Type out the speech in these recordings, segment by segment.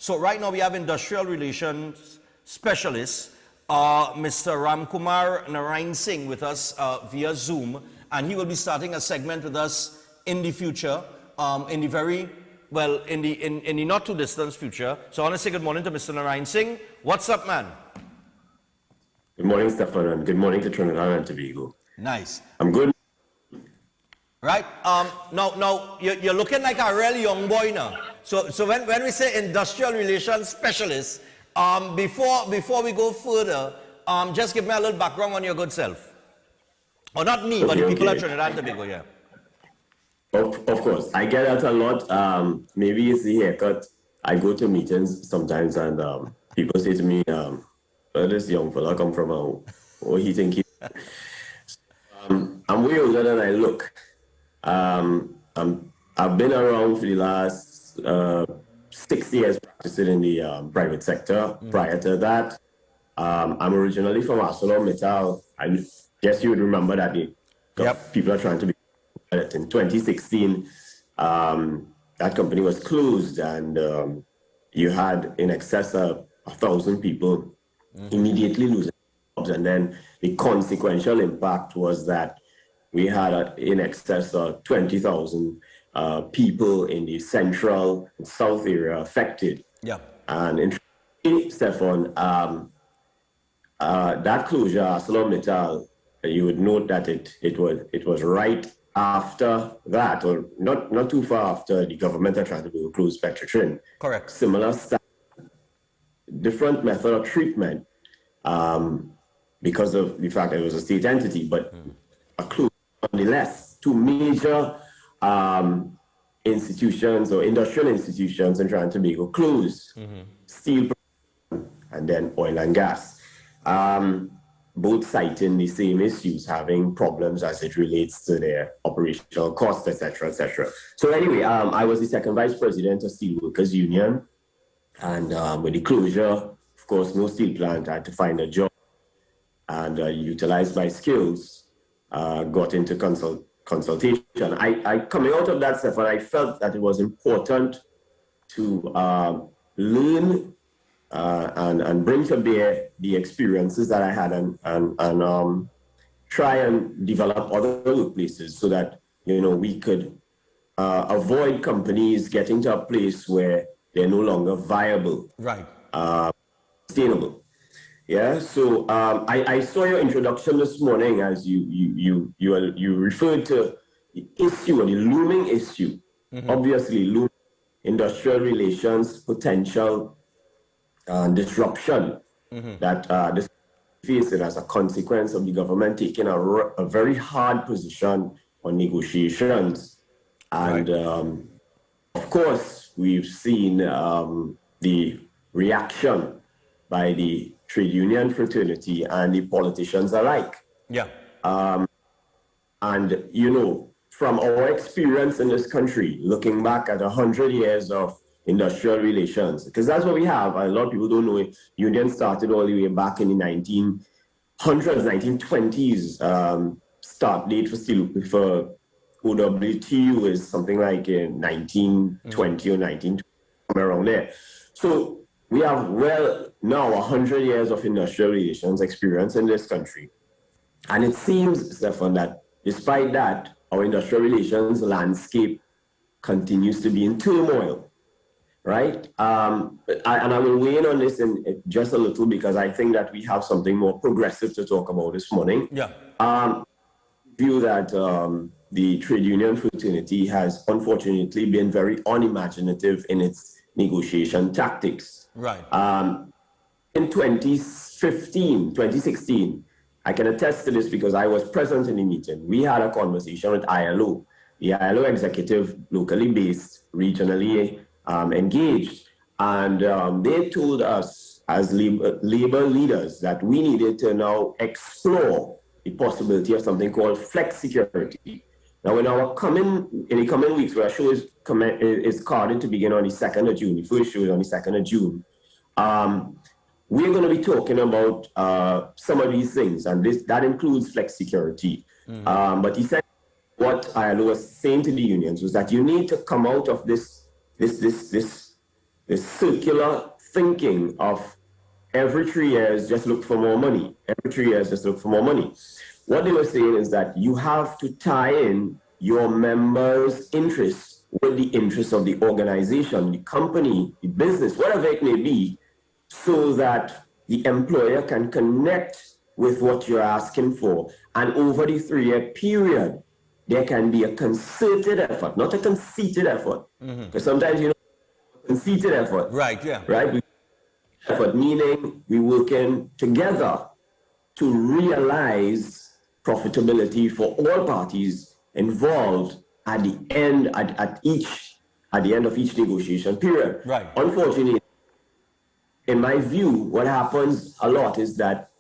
So right now we have industrial relations specialist, Mr. Ramkumar Narinesingh with us via Zoom, and he will be starting a segment with us in the future, in the very, well, in the not too distant future. So I want to say good morning to Mr. Narinesingh. What's up, man? Good morning, Stefan, and good morning to Trinidad and Tobago. Nice. I'm good. Right. Now you're looking like a real young boy now. So when we say industrial relations specialist, before we go further, just give me a little background on your good self. Or not me, but the people at Trinidad and Tobago, yeah. Of course, I get that a lot. Maybe it's the haircut. I go to meetings sometimes, and people say to me, "Where this young fella come from? What he think he?" I'm way older than I look. I've been around for the last 6 years practicing in the private sector. Prior to that, I'm originally from ArcelorMittal. I guess you would remember that people are trying to be in 2016. That company was closed, and you had in excess of 1,000 people immediately losing jobs, and then the consequential impact was that we had in excess of 20,000 people in the central and south area affected. Yeah. And in Stefan, that closure, ArcelorMittal, you would note that it was right after that, or not too far after the government had tried to close Petrotrin. Correct. Similar stuff, different method of treatment because of the fact that it was a state entity, but a close. Nonetheless, two major institutions or industrial institutions in Trinidad and Tobago closed, steel and then oil and gas, both citing the same issues, having problems as it relates to their operational costs, etc., etc. So anyway, I was the second vice president of Steelworkers Union, and with the closure, of course, no steel plant, I had to find a job and utilize my skills. Got into consultation. I coming out of that stuff, and I felt that it was important to learn and bring to bear the experiences that I had, and try and develop other workplaces so that we could avoid companies getting to a place where they're no longer viable, right? Sustainable. Yeah, so I saw your introduction this morning as you referred to the issue, or the looming issue, obviously looming industrial relations potential disruption that this facing as a consequence of the government taking a very hard position on negotiations. And of course, we've seen the reaction by the trade union fraternity and the politicians alike. Yeah. And, from our experience in this country, looking back at 100 years of industrial relations, because that's what we have. A lot of people don't know it. Union started all the way back in the 1900s, 1920s. Start date for OWTU is something like in 1920 or 1920, somewhere around there. So we have now 100 years of industrial relations experience in this country. And it seems, Stefan, that despite that, our industrial relations landscape continues to be in turmoil, right? And I will weigh in on this in just a little, because I think that we have something more progressive to talk about this morning. Yeah. View that the trade union fraternity has unfortunately been very unimaginative in its negotiation tactics. Right. In 2016, I can attest to this because I was present in the meeting. We had a conversation with ILO, the ILO executive, locally based, regionally engaged, and they told us as labor leaders that we needed to now explore the possibility of something called flexicurity. Now, in the coming weeks, where our show is carded to begin on the 2nd of June, the first show is on the 2nd of June, we're going to be talking about some of these things, and that includes flexicurity. But he said what ILO was saying to the unions was that you need to come out of this the circular thinking of every 3 years, just look for more money. Every 3 years, just look for more money. What they were saying is that you have to tie in your members' interests with the interests of the organization, the company, the business, whatever it may be, so that the employer can connect with what you're asking for. And over the 3-year period, there can be a concerted effort, not a conceited effort. Because sometimes, conceited effort. Right, yeah. Right? Effort, meaning we're working together to realize profitability for all parties involved at the end at the end of each negotiation period. Right. Unfortunately, in my view, what happens a lot is that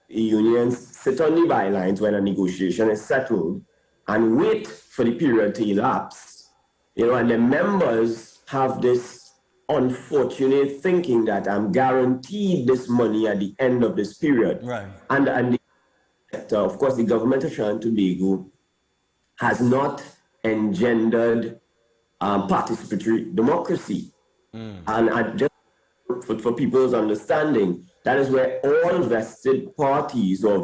the unions sit on the bylines when a negotiation is settled and wait for the period to elapse, and the members have this unfortunate thinking that I'm guaranteed this money at the end of this period. Right. And of course, the government of Trinidad and Tobago has not engendered participatory democracy. And just for people's understanding, that is where all vested parties or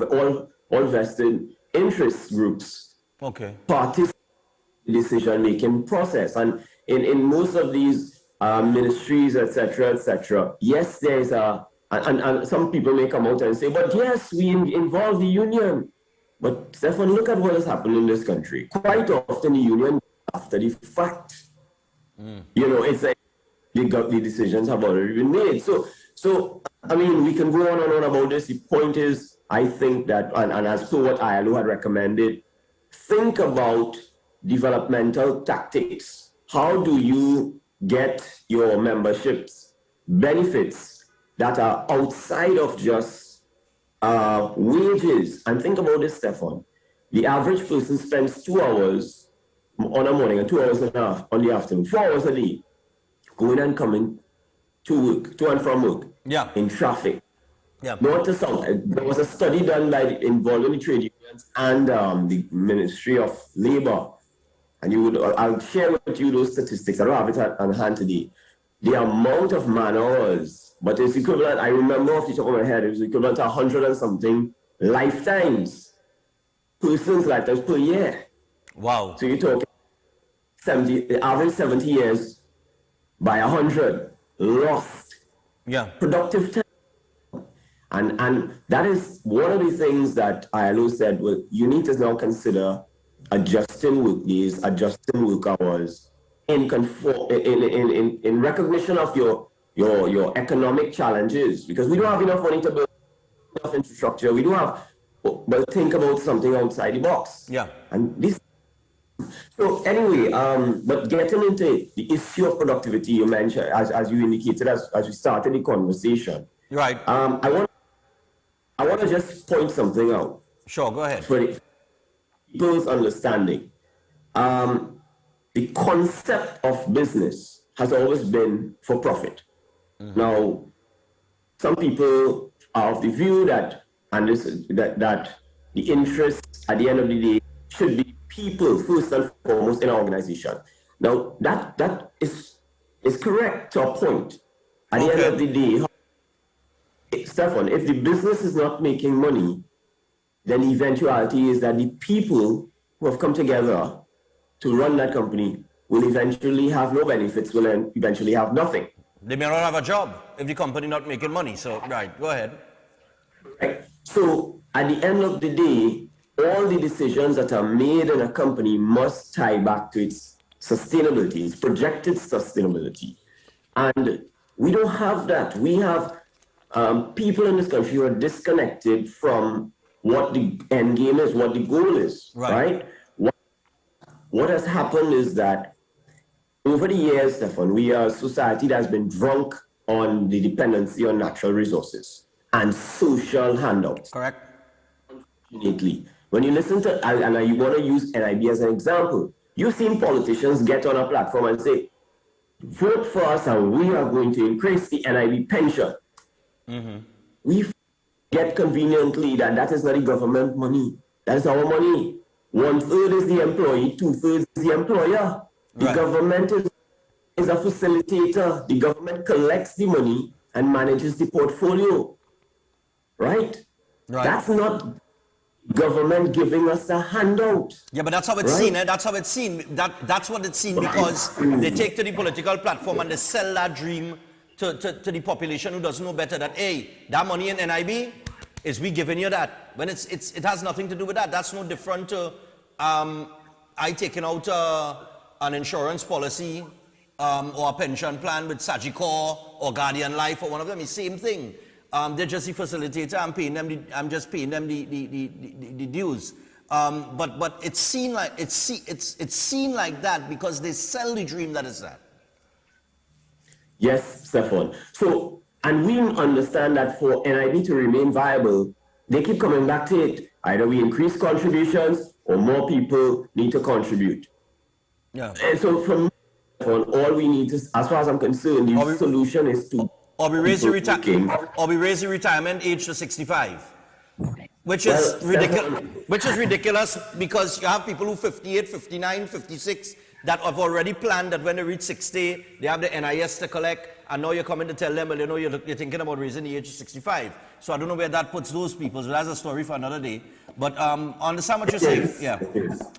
all vested interest groups participate in the decision-making process. And in most of these ministries, etc., yes, there's and some people may come out and say, but yes, we involve the union. But Stefan, look at what has happened in this country. Quite often the union after the fact. It's like the decisions have already been made. So I mean, we can go on and on about this. The point is, I think that, and as per what ILO had recommended, think about developmental tactics. How do you get your memberships benefits that are outside of just wages? And think about this, Stefan. The average person spends 2 hours on a morning and 2 hours and a half on the afternoon, 4 hours a day, going and coming to work, to and from work, in traffic. Not to sound. There was a study done involving the trade unions and the Ministry of Labor. And I'll share with you those statistics. I don't have it on hand today. The amount of man hours, but it's equivalent, I remember off the top of my head, it was equivalent to 100 and something lifetimes, persons' lifetimes per year. Wow. So you're talking the average 70 years by 100 lost productive time. And that is one of the things that ILO said, well, you need to now consider adjusting work days, adjusting work hours in recognition of your economic challenges, because we don't have enough money to build enough infrastructure. We don't have, but think about something outside the box. And this. So anyway, but getting into the issue of productivity, you mentioned, as you indicated, as we started the conversation. Right. I want to just point something out. Sure, go ahead. For people's understanding, the concept of business has always been for profit. Now, some people are of the view that the interest at the end of the day should be people first and foremost in an organization. Now, that is correct to a point. At the end of the day, Stefan, if the business is not making money, then the eventuality is that the people who have come together to run that company will eventually have no benefits, will eventually have nothing. They may not have a job if the company not making money. So, right, go ahead. Right. So, at the end of the day, all the decisions that are made in a company must tie back to its sustainability, its projected sustainability. And we don't have that. We have people in this country who are disconnected from what the end game is, what the goal is, right? What has happened is that over the years, Stefan, we are a society that has been drunk on the dependency on natural resources and social handouts. Correct. Unfortunately, when you listen to, and you want to use NIB as an example, you've seen politicians get on a platform and say, vote for us and we are going to increase the NIB pension. We get conveniently that is not the government money. That is our money. 1/3 is the employee, 2/3 is the employer. The government is is a facilitator. The government collects the money and manages the portfolio, right? Right. That's not government giving us a handout. Yeah, but that's how it's right? seen. Eh? That's how it's seen. That's what it's seen because they take to the political platform and they sell that dream to the population who doesn't know better. That hey, that money in NIB is we giving you that. When it has nothing to do with that. That's no different to I taking out an insurance policy or a pension plan with Sagicor or Guardian Life or one of them. It's the same thing. They're just the facilitator. I'm just paying them the dues. But it's seen like it's seen like that because they sell the dream that is that. Yes, Stefan. So, and we understand that for NIB to remain viable, they keep coming back to it. Either we increase contributions or more people need to contribute. Yeah. And so from all we need to, as far as I'm concerned, the solution is to or we raise the retirement age to 65. Which is ridiculous because you have people who 58, 59, 56 that have already planned that when they reach 60, they have the NIS to collect, and now you're coming to tell them, well, you know, you're thinking about raising the age to 65. So I don't know where that puts those people. So that's a story for another day. But understand what you're saying. Yeah.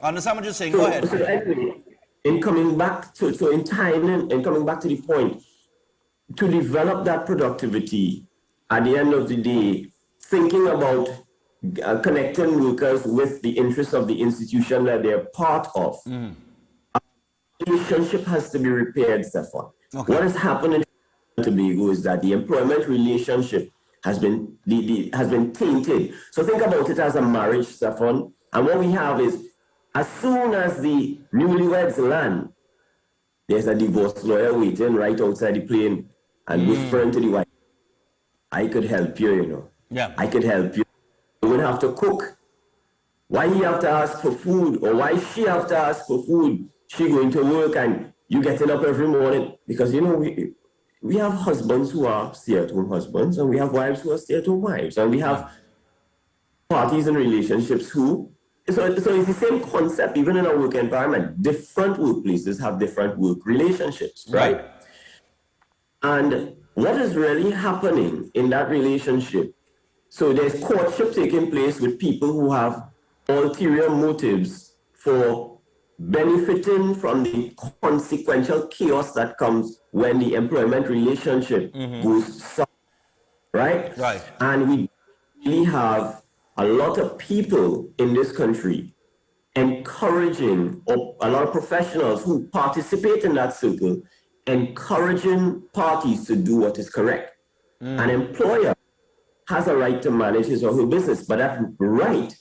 Understand what you're saying. Go ahead. So anyway, in coming back to the point, to develop that productivity at the end of the day, thinking about connecting workers with the interests of the institution that they're part of. A relationship has to be repaired, Stefan. Okay. What has happened in Tobago is that the employment relationship has been tainted. So think about it as a marriage, Stefan. And what we have is, as soon as the newlyweds land, there's a divorce lawyer waiting right outside the plane and whispering to the wife, I could help you, you know. Yeah. I could help you. You wouldn't have to cook. Why he have to ask for food, or why she have to ask for food? She going to work and you getting up every morning. Because, you know, we have husbands who are stay-at-home husbands, and we have wives who are stay-at-home wives, and we have parties and relationships who, so it's the same concept even in a work environment. Different workplaces have different work relationships, right? And what is really happening in that relationship? So there's courtship taking place with people who have ulterior motives for benefiting from the consequential chaos that comes when the employment relationship goes south, right? Right. And we really have a lot of people in this country encouraging, or a lot of professionals who participate in that circle, encouraging parties to do what is correct. An employer has a right to manage his or her business, but that right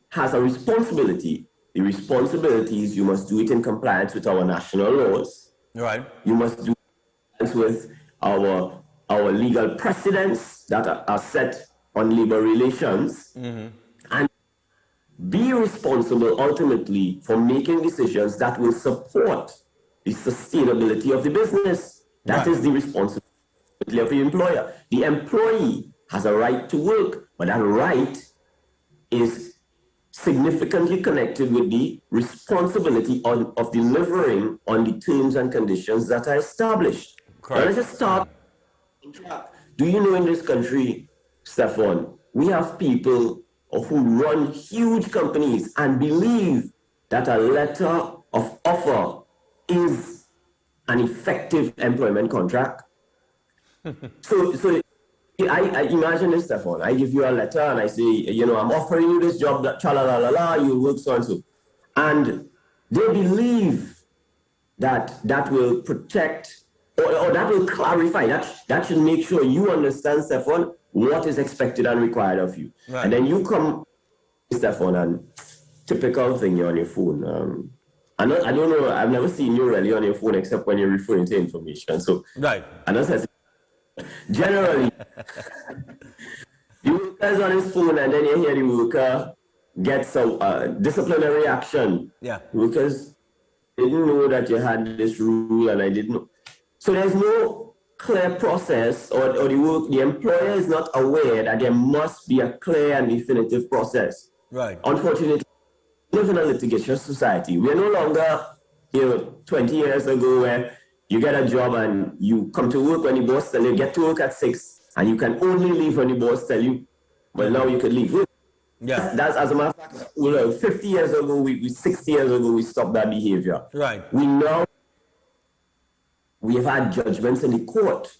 has a responsibility. The responsibility is you must do it in compliance with our national laws. Right. You must do it with our legal precedents that are set on labor relations, and be responsible ultimately for making decisions that will support the sustainability of the business. That is the responsibility of the employer. The employee has a right to work, but that right is significantly connected with the responsibility of delivering on the terms and conditions that are established. Now, let's just start. Do you know in this country, Stefan, we have people who run huge companies and believe that a letter of offer is an effective employment contract. So I imagine this, Stefan. I give you a letter and I say, you know, I'm offering you this job, you work so and so. And they believe that will protect, or that will clarify, that should make sure you understand, Stefan, what is expected and required of you. Right. And then you come, Stefan, and typical thing, you're on your phone. I don't know, I've never seen you really on your phone except when you're referring to information. So, right. And that's generally, the worker's on his phone and then you hear the worker gets a disciplinary action. Yeah. Because didn't know that you had this rule and I didn't know. So there's no clear process, or the employer is not aware that there must be a clear and definitive process. Right. Unfortunately, we live in a litigious society. We're no longer, 20 years ago where you get a job and you come to work when the boss tell you get to work at 6, and you can only leave when the boss tell you, well, now you could leave. Yeah. That's as a matter of fact, 50 years ago, 60 years ago, we stopped that behavior. Right. We have had judgments in the court.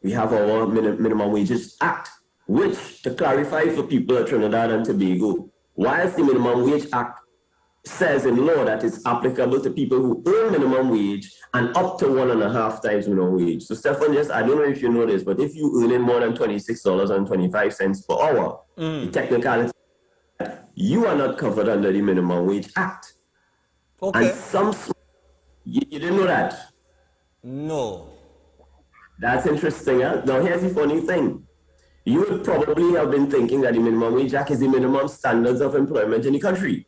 We have our Minimum Wages Act, which, to clarify for people at Trinidad and Tobago, whilst the Minimum Wage Act says in law that it's applicable to people who earn minimum wage and up to 1.5 times minimum wage. So Stefan, I don't know if you know this, but if you earn more than $26.25 per hour, the technicality, you are not covered under the Minimum Wage Act. Okay. And you didn't know that? No. That's interesting. Huh? Now here's the funny thing. You would probably have been thinking that the Minimum Wage Act is the minimum standards of employment in the country.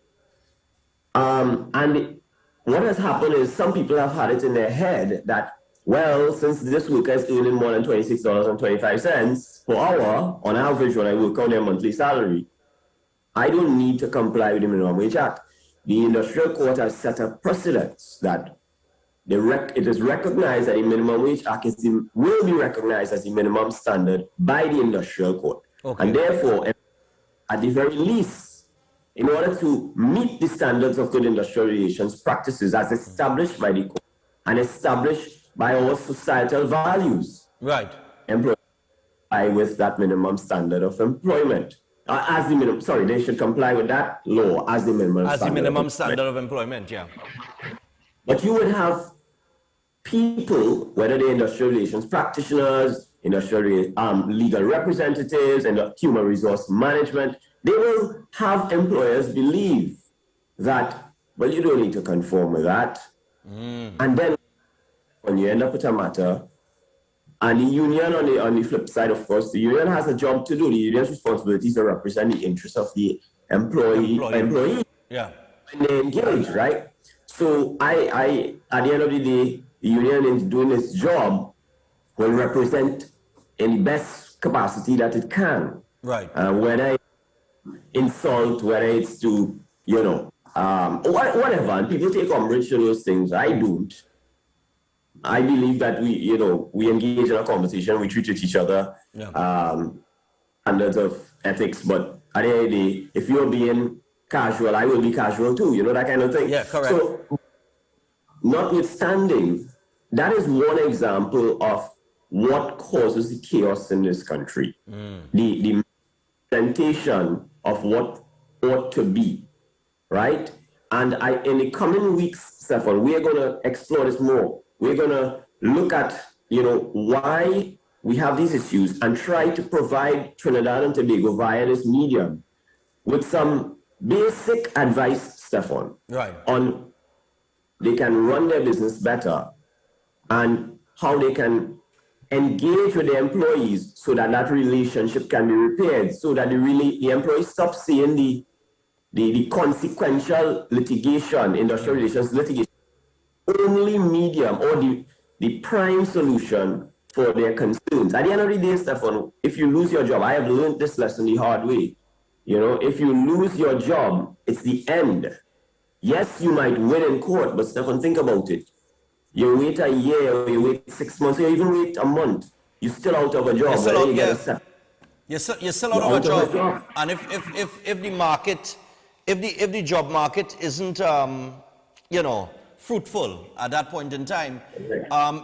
And what has happened is some people have had it in their head that, well, since this worker is earning more than $26.25 per hour, on average, when I work on their monthly salary, I don't need to comply with the Minimum Wage Act. The Industrial Court has set a precedent that it is recognized that the Minimum Wage Act will be recognized as the minimum standard by the Industrial Court. Okay. And therefore, at the very least, in order to meet the standards of good industrial relations practices as established by the court and established by our societal values, right? Employees comply with that minimum standard of employment. They should comply with that law as the minimum standard of employment, yeah. But you would have people, whether they're industrial relations practitioners, industrial legal representatives, and human resource management, they will have employers believe that, well, you don't need to conform with that. And then when you end up with a matter, and the union on the flip side, of course, the union has a job to do. The union's responsibility is to represent the interests of the employee. Yeah. And they engage, right? So I at the end of the day, the union in doing its job will represent in the best capacity that it can. Right. Whether insult, whether it's to, whatever, and people take umbrage to those things. I don't. I believe that we engage in a conversation, we treat each other, standards of ethics, but at the end of the day, if you're being casual, I will be casual too, that kind of thing. Yeah, correct. So, notwithstanding, that is one example of what causes the chaos in this country. The presentation of what ought to be, right? And in the coming weeks, Stefan, we are going to explore this more. We're going to look at, why we have these issues and try to provide Trinidad and Tobago via this medium with some basic advice, Stefan, right, on they can run their business better and how they can engage with the employees so that that relationship can be repaired, so that the employees stop seeing the consequential litigation, industrial relations litigation, only medium or the prime solution for their concerns. At the end of the day, Stefan, if you lose your job, I have learned this lesson the hard way. If you lose your job, it's the end. Yes, you might win in court, but Stefan, think about it. You wait a year, or you wait 6 months, or you even wait a month. You're still out of a job. You're still out of a job. And if the market, if the job market isn't, fruitful at that point in time,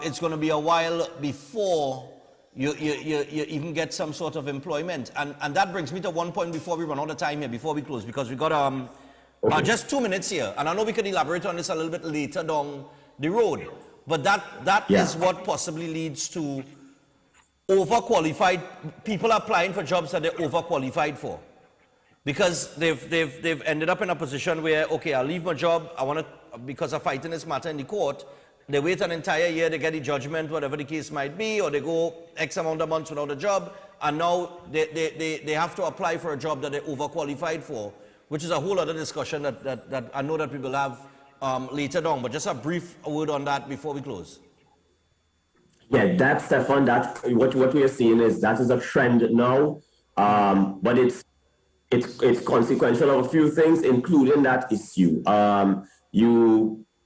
it's going to be a while before you even get some sort of employment. And that brings me to one point before we run out of time here, before we close, because we got just 2 minutes here. And I know we could elaborate on this a little bit later down the road. But that is what possibly leads to overqualified people applying for jobs that they're overqualified for. Because they've ended up in a position where, okay, I'll leave my job, because of fighting this matter in the court. They wait an entire year to get the judgment, whatever the case might be, or they go X amount of months without a job, and now they have to apply for a job that they're overqualified for, which is a whole other discussion that I know that we will have later on. But just a brief word on that before we close. Yeah, that's Stefan. That's what we are seeing is that is a trend now, but it's consequential of a few things, including that issue.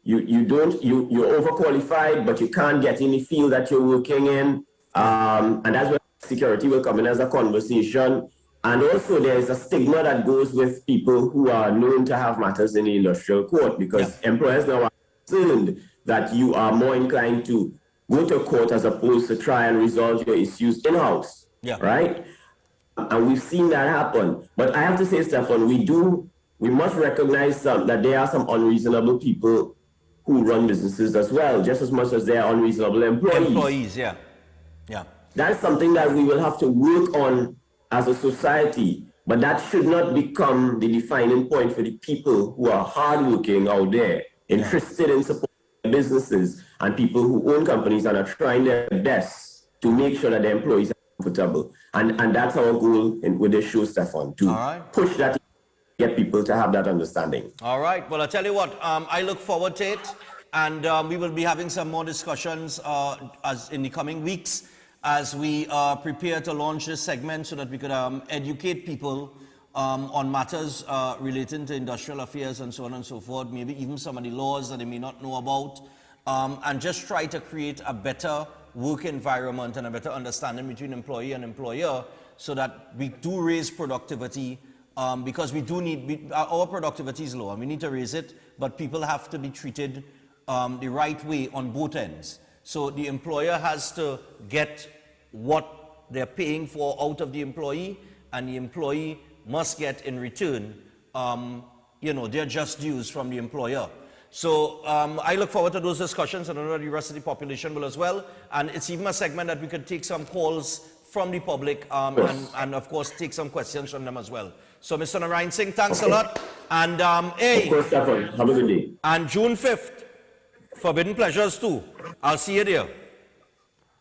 you're overqualified, but you can't get in the field that you're working in. And that's where security will come in as a conversation. And also there is a stigma that goes with people who are known to have matters in the industrial court, because employers now are concerned that you are more inclined to go to court as opposed to try and resolve your issues in-house, right? And we've seen that happen. But I have to say, Stefan, we must recognize that there are some unreasonable people who run businesses as well, just as much as there are unreasonable employees. That's something that we will have to work on as a society, but that should not become the defining point for the people who are hardworking out there, interested in supporting businesses and people who own companies and are trying their best to make sure that their employees are comfortable. And that's our goal with this show, Stefan, to push that, get people to have that understanding. All right. Well, I'll tell you what, I look forward to it, and we will be having some more discussions as in the coming weeks as we prepare to launch this segment so that we could educate people on matters relating to industrial affairs and so on and so forth, maybe even some of the laws that they may not know about, and just try to create a better work environment and a better understanding between employee and employer so that we do raise productivity, because we do need, our productivity is low and we need to raise it, but people have to be treated the right way on both ends. So the employer has to get what they're paying for out of the employee, and the employee must get in return, their just dues from the employer. So I look forward to those discussions, and I know the rest of the population will as well. And it's even a segment that we could take some calls from the public, and of course take some questions from them as well. So Mr. Narinesingh, thanks a lot. And of course, Stefan, have a good day. And June 5th, Forbidden Pleasures 2. I'll see you there.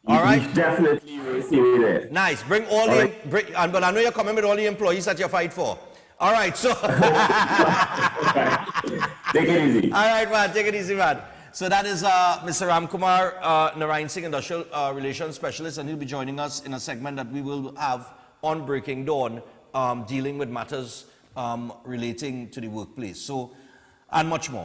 All right? Definitely will see you there. Nice. Bring all but I know you're coming with all the employees that you fight for. All right, so. Take it easy. All right, man. Take it easy, man. So that is Mr. Ramkumar Narinesingh, Industrial Relations Specialist, and he'll be joining us in a segment that we will have on Breaking Dawn, dealing with matters relating to the workplace. So, and much more.